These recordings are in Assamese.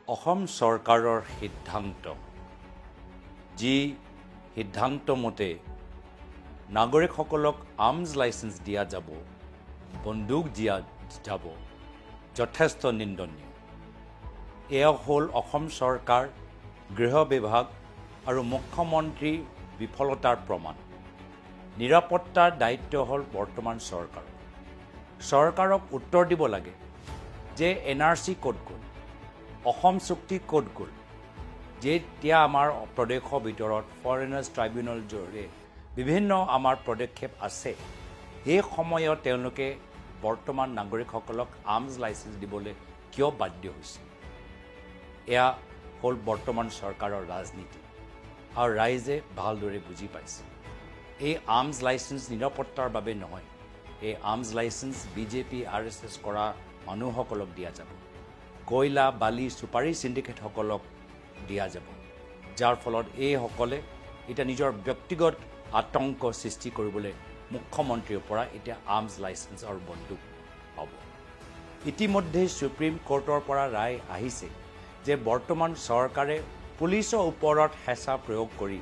অসম চৰকাৰৰ সিদ্ধান্ত যি সিদ্ধান্ত মতে নাগৰিকসকলক আৰ্মছ লাইসেন্স দিয়া যাব বন্দুক দিয়া যাব যথেষ্ট নিন্দনীয় এয়া হ'ল অসম চৰকাৰ গৃহ বিভাগ আৰু মুখ্যমন্ত্ৰীৰ বিফলতাৰ প্ৰমাণ নিৰাপত্তাৰ দায়িত্ব হ'ল বৰ্তমান চৰকাৰক উত্তৰ দিব লাগে যে এনআৰসি ক'ত গ'ল অসম চুক্তি ক'ত গ'ল যেতিয়া আমাৰ প্ৰদেশৰ ভিতৰত ফৰেনাৰ্ছ ট্ৰাইব্যুনেল জৰিয়তে বিভিন্ন আমাৰ পদক্ষেপ আছে এই সময়ত তেওঁলোকে বৰ্তমান নাগৰিকসকলক আৰ্মছ লাইসেন্স দিবলৈ কিয় বাধ্য হৈছে এয়া হ'ল বৰ্তমান চৰকাৰৰ ৰাজনীতি আৰু ৰাইজে ভালদৰে বুজি পাইছে এই আৰ্মছ লাইসেন্স নিৰাপত্তাৰ বাবে নহয় এই আৰ্মছ লাইসেন্স বিজেপি আৰএছএছ কৰা মানুহসকলক দিয়া যাব কয়লা বালি সুপাৰী সিন্ডিকেটসকলক দিয়া যাব যাৰ ফলত এইসকলে এটা নিজৰ ব্যক্তিগত আতংক সৃষ্টি কৰিবলৈ মুখ্যমন্ত্ৰীৰ পৰা এটা আৰ্মছ লাইসেন্স আৰু বন্দুক পাব ইতিমধ্যে সুপ্ৰিম কোৰ্টৰ পৰা ৰায় আহিছে যে বৰ্তমান চৰকাৰে পুলিচৰ ওপৰত হেঁচা প্ৰয়োগ কৰি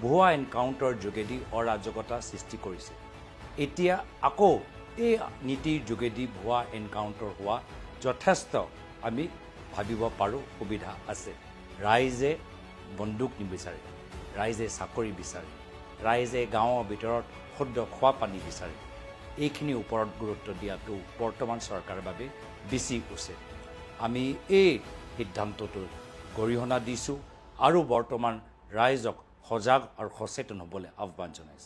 ভুৱা এনকাউণ্টাৰ যোগেদি অৰাজকতা সৃষ্টি কৰিছে এতিয়া আকৌ এই নীতিৰ যোগেদি ভুৱা এনকাউণ্টাৰ হোৱা যথেষ্ট আমি ভাবিব পাৰোঁ সুবিধা আছে ৰাইজে বন্দুক নিবিচাৰে ৰাইজে চাকৰি বিচাৰে ৰাইজে গাঁৱৰ ভিতৰত শুদ্ধ খোৱা পানী বিচাৰে এইখিনিৰ ওপৰত গুৰুত্ব দিয়াটো বৰ্তমান চৰকাৰৰ বাবে বেছি উচিত আমি এই সিদ্ধান্তটো গৰিহণা দিছোঁ আৰু বৰ্তমান ৰাইজক সজাগ আৰু সচেতন হ'বলৈ আহ্বান জনাইছোঁ